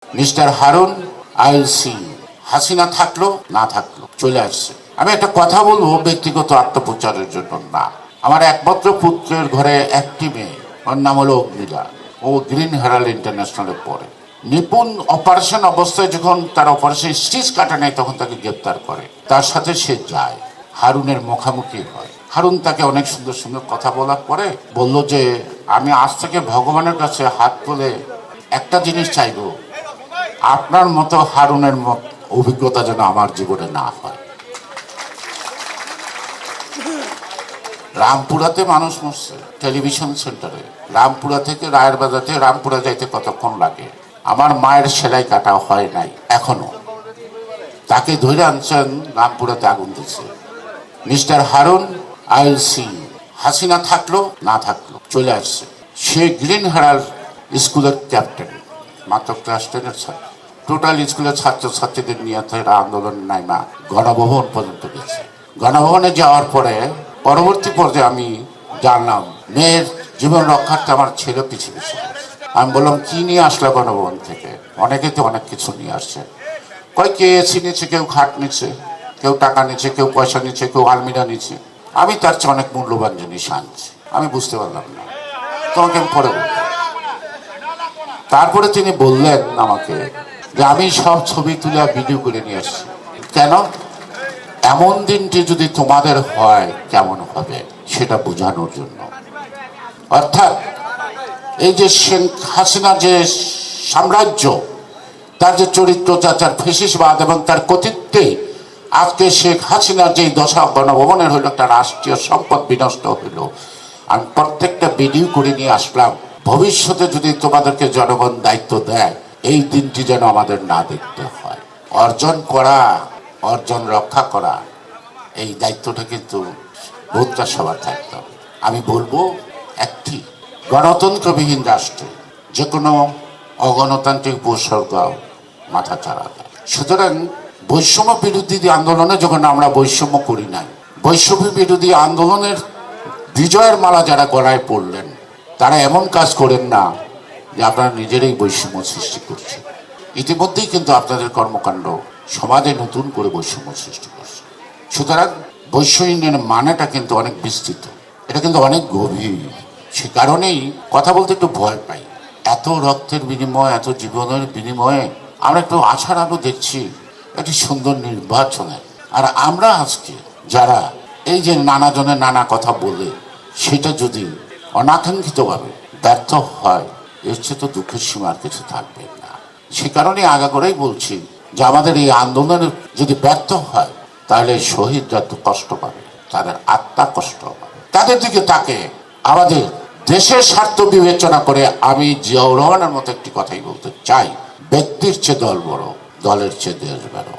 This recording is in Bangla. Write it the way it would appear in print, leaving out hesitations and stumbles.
Mister Harun, I will see. Hasina থাকলো না থাকলো চলে আসছে। আমি একটা কথা বলবো, ব্যক্তিগত আত্মপ্রচারের জন্য না। আমার একমাত্র পুত্রের ঘরে একটি মেয়ে, ওর নাম হলো অগ্নিলা। ও গ্রিন হেরাল্ড ইন্টারন্যাশনালে পড়ে। নিপুণ অপারেশন অবস্থায় যখন তার অপারেশন স্টিচ কাটা নেয়, তখন তাকে গ্রেপ্তার করে। তার সাথে সে যায়, হারুনের মুখামুখি হয়। হারুন তাকে অনেক সুন্দর সুন্দর কথা বলার পরে বলল যে, আমি আজ থেকে ভগবানের কাছে হাত তুলে একটা জিনিস চাইব, আপনার মতো হারুনের অভিজ্ঞতা যেন আমার জীবনে না হয়। রামপুরাতে মানুষ মরছে, টেলিভিশন সেন্টারে। রামপুরা থেকে রায়ের বাজার থেকে রামপুরা যাইতে কতক্ষণ লাগে? আমার মায়ের সেলাই কাটা হয় নাই এখনো। তাকে ধরে আনছেন, রামপুরাতে আগুন দিচ্ছে। Mister Harun, I will see. Hasina থাকলো না থাকলো চলে আসছে। সে গ্রিন হেরাল্ড স্কুলের ক্যাপ্টেন, মাত্র ক্লাস 10-এর ছাত্র। টোটাল স্কুলের ছাত্রছাত্রীদের নিয়ে তারা আন্দোলন নাইমা গণভবন পর্যন্ত গেছে। গণভবনে যাওয়ার পরে পরবর্তী পর্যায়ে আমি জানলাম মেয়ের জীবন রক্ষার্থে আমার ছেলে পিছিয়ে পিছিয়ে। আমি বললাম, কি নিয়ে আসলো গণভবন থেকে? অনেকে তো অনেক কিছু নিয়ে আসছে। কয় কে এসি নিচ্ছে, কেউ খাট নিচ্ছে, কেউ টাকা নিচ্ছে, কেউ পয়সা নিচ্ছে, কেউ আলমিরা নিচ্ছে। আমি তার চেয়ে অনেক মূল্যবান জিনিস আনছি। আমি বুঝতে পারলাম না, তোমাকে আমি পরে বলবো। তারপরে তিনি বললেন আমাকে যে, আমি সব ছবি তুলে ভিডিও করে নিয়ে আসছি। কেন? এমন দিনটি যদি তোমাদের হয় কেমন হবে সেটা বোঝানোর জন্য। অর্থাৎ এই যে শেখ হাসিনা যে সাম্রাজ্য, তার যে চরিত্র, তার ফেসিসবাদ এবং তার কর্তৃত্বে আজকে শেখ হাসিনার যে দশা গণভবনের হইল, একটা রাষ্ট্রীয় সম্পদ বিনষ্ট হইল। আমি প্রত্যেকটা ভিডিও করে নিয়ে আসলাম, ভবিষ্যতে যদি তোমাদেরকে জনগণ দায়িত্ব দেয়, এই দিনটি যেন আমাদের না দেখতে হয়। অর্জন করা, অর্জন রক্ষা করা, এই দায়িত্বটা কিন্তু ভোটটা সবার থাকতে হবে। আমি বলবো, একটি গণতন্ত্রবিহীন রাষ্ট্রে যে কোনো অগণতান্ত্রিক উপসর্গ মাথা চাড়া দেয়। সুতরাং বৈষম্য বিরোধী আন্দোলনে যখন আমরা বৈষম্য করি নাই, বৈষম্য বিরোধী আন্দোলনের বিজয়ের মালা যারা গলায় পড়লেন, তারা এমন কাজ করেন না যে আপনারা নিজেরাই বৈষম্য সৃষ্টি করছেন। ইতিমধ্যেই কিন্তু আপনাদের কর্মকাণ্ড সমাজে নতুন করে বৈষম্য সৃষ্টি করছে। সুতরাং বৈষম্যের মানেটা কিন্তু অনেক বিস্তৃত, এটা কিন্তু অনেক গভীর। সে কারণেই কথা বলতে একটু ভয় পাই। এত রক্তের বিনিময়ে, এত জীবনের বিনিময়ে আমরা একটু আশার আলো দেখছি একটি সুন্দর নির্বাচনে। আর আমরা আজকে যারা এই যে নানা জনের নানা কথা বলে, সেটা যদি অনাকাঙ্ক্ষিতভাবে ব্যর্থ হয়, এর চেয়ে তো দুঃখের সীমার কিছু থাকবে না। সে কারণে আগাগোড়াই বলছি যে আমাদের এই আন্দোলনে যদি ব্যর্থ হয়, তাহলে শহীদরা তো কষ্ট পাবে, তাদের আত্মা কষ্ট পাবে। তাদের দিকে তাকে আমাদের দেশের স্বার্থ বিবেচনা করে আমি জিয়াউর রহমানের মতো একটি কথাই বলতে চাই, ব্যক্তির চেয়ে দল বড়, দলের চেয়ে দেশ বড়।